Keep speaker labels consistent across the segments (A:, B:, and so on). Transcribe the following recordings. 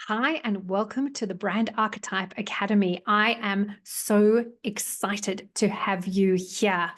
A: Hi, and welcome to the Brand Archetype Academy. I am so excited to have you here.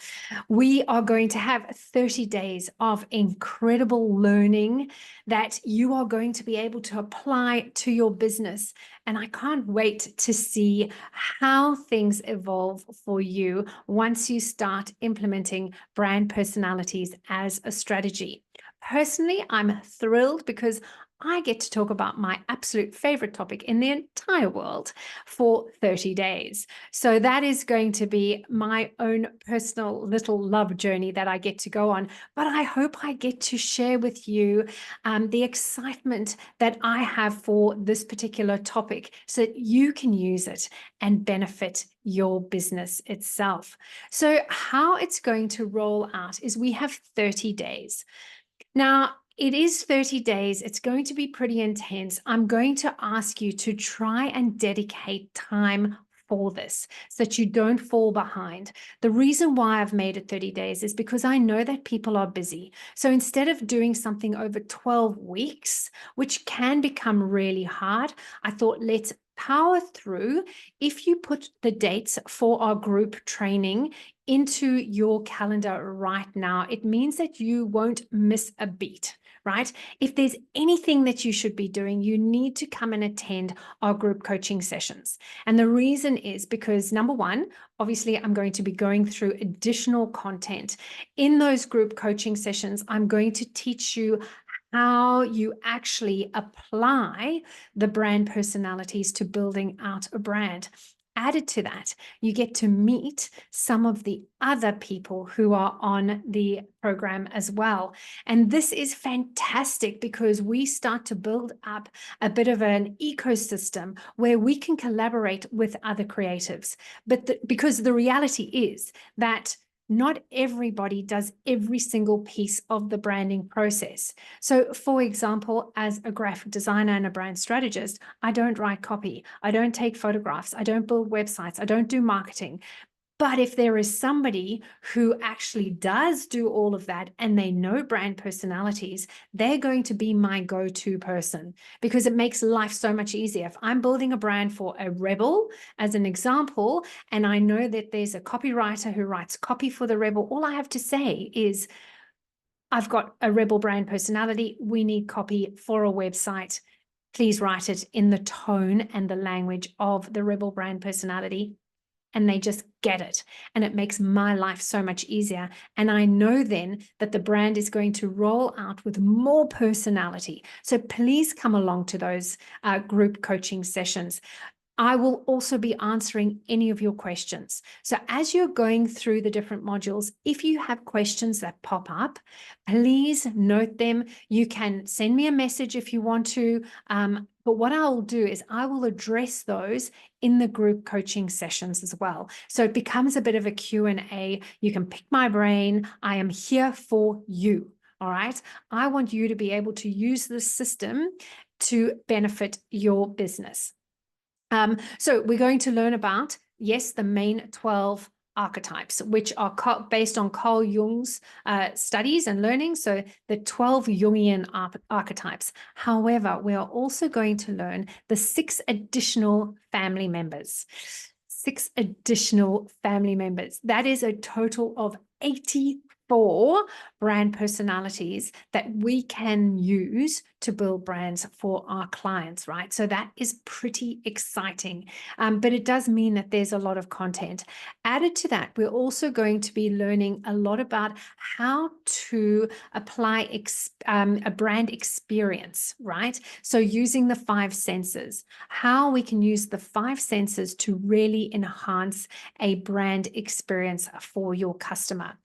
A: We are going to have 30 days of incredible learning that you are going to be able to apply to your business. And I can't wait to see how things evolve for you once you start implementing brand personalities as a strategy. Personally, I'm thrilled because I get to talk about my absolute favorite topic in the entire world for 30 days. So that is going to be my own personal little love journey that I get to go on. But I hope I get to share with you the excitement that I have for this particular topic so that you can use it and benefit your business itself. So how it's going to roll out is we have 30 days. Now, it is 30 days. It's going to be pretty intense. I'm going to ask you to try and dedicate time for this so that you don't fall behind. The reason why I've made it 30 days is because I know that people are busy. So instead of doing something over 12 weeks, which can become really hard, I thought let's power through. If you put the dates for our group training into your calendar right now, it means that you won't miss a beat, right? If there's anything that you should be doing, you need to come and attend our group coaching sessions. And the reason is because number one, obviously I'm going to be going through additional content. In those group coaching sessions, I'm going to teach you how you actually apply the brand personalities to building out a brand. Added to that, you get to meet some of the other people who are on the program as well. And this is fantastic because we start to build up a bit of an ecosystem where we can collaborate with other creatives. Because the reality is that not everybody does every single piece of the branding process. So, for example, as a graphic designer and a brand strategist, I don't write copy, I don't take photographs, I don't build websites, I don't do marketing. But if there is somebody who actually does do all of that and they know brand personalities, they're going to be my go-to person because it makes life so much easier. If I'm building a brand for a Rebel, as an example, and I know that there's a copywriter who writes copy for the Rebel, all I have to say is, I've got a Rebel brand personality. We need copy for a website. Please write it in the tone and the language of the Rebel brand personality. And they just get it. And it makes my life so much easier. And I know then that the brand is going to roll out with more personality. So please come along to those group coaching sessions. I will also be answering any of your questions. So as you're going through the different modules, if you have questions that pop up, please note them. You can send me a message if you want to. But what I'll do is I will address those in the group coaching sessions as well. So it becomes a bit of a Q&A. You can pick my brain. I am here for you. All right. I want you to be able to use this system to benefit your business. So we're going to learn about, yes, the main 12 archetypes, which are based on Carl Jung's studies and learning. So the 12 Jungian archetypes. However, we are also going to learn the 6 additional family members. 6 additional family members. That is a total of 84 brand personalities that we can use to build brands for our clients, right? So that is pretty exciting. But it does mean that there's a lot of content. Added to that, we're also going to be learning a lot about how to apply a brand experience, right? So using the 5 senses, how we can use the 5 senses to really enhance a brand experience for your customer.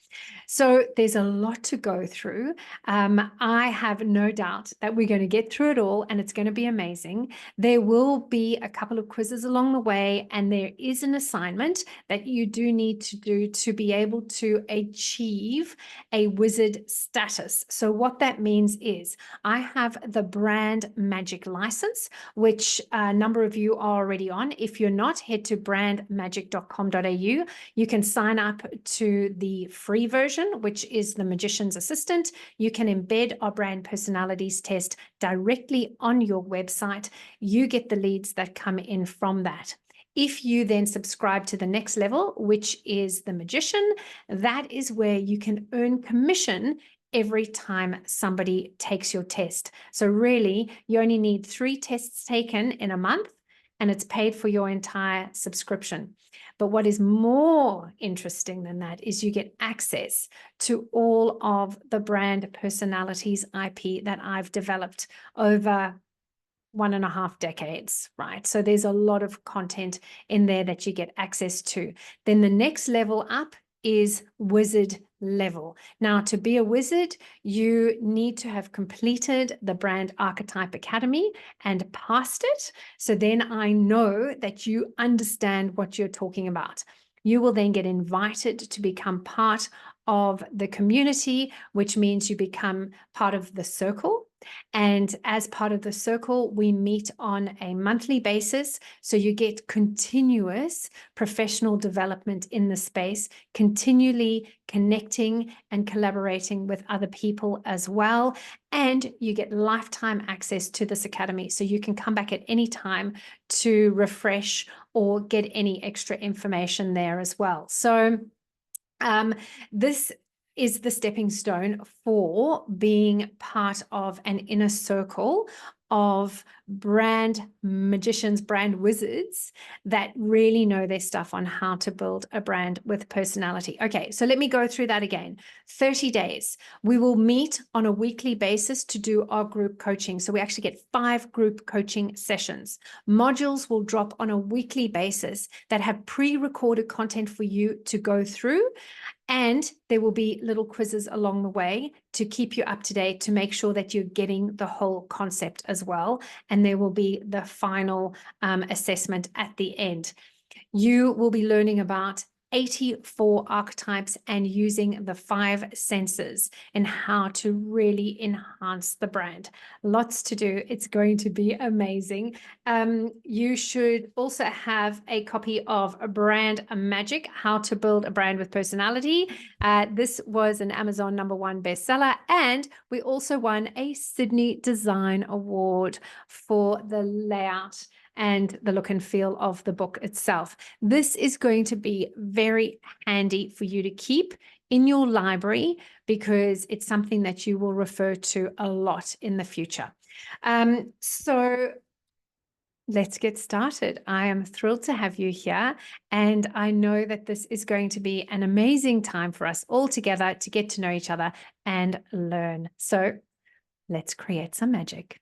A: So there's a lot to go through. I have no doubt that we're going to get through it all and it's going to be amazing. There will be a couple of quizzes along the way, and there is an assignment that you do need to do to be able to achieve a wizard status. So what that means is I have the Brand Magic license, which a number of you are already on. If you're not, head to brandmagic.com.au. You can sign up to the free free version, which is the Magician's Assistant. You can embed our brand personalities test directly on your website. You get the leads that come in from that. If you then subscribe to the next level, which is the Magician, that is where you can earn commission every time somebody takes your test. So really, you only need 3 tests taken in a month, and it's paid for your entire subscription. But what is more interesting than that is you get access to all of the brand personalities IP that I've developed over 1.5 decades, right? So there's a lot of content in there that you get access to. Then the next level up is wizard level. Now, to be a wizard, you need to have completed the Brand Archetype Academy and passed it. So then I know that you understand what you're talking about. You will then get invited to become part of the community, which means you become part of the circle. And as part of the circle, we meet on a monthly basis. So you get continuous professional development in the space, continually connecting and collaborating with other people as well. And you get lifetime access to this academy. So you can come back at any time to refresh or get any extra information there as well. So this is the stepping stone for being part of an inner circle of brand magicians, brand wizards that really know their stuff on how to build a brand with personality. Okay, so let me go through that again. 30 days. We will meet on a weekly basis to do our group coaching. So we actually get 5 group coaching sessions. Modules will drop on a weekly basis that have pre-recorded content for you to go through. And there will be little quizzes along the way to keep you up to date, to make sure that you're getting the whole concept as well. And there will be the final assessment at the end. You will be learning about 84 archetypes and using the 5 senses and how to really enhance the brand. Lots to do. It's going to be amazing. You should also have a copy of Brand Magic, How to Build a Brand with Personality. This was an Amazon #1 bestseller, and we also won a Sydney Design Award for the layout and the look and feel of the book itself. This is going to be very handy for you to keep in your library because it's something that you will refer to a lot in the future. So let's get started. I am thrilled to have you here, and I know that this is going to be an amazing time for us all together to get to know each other and learn. So let's create some magic.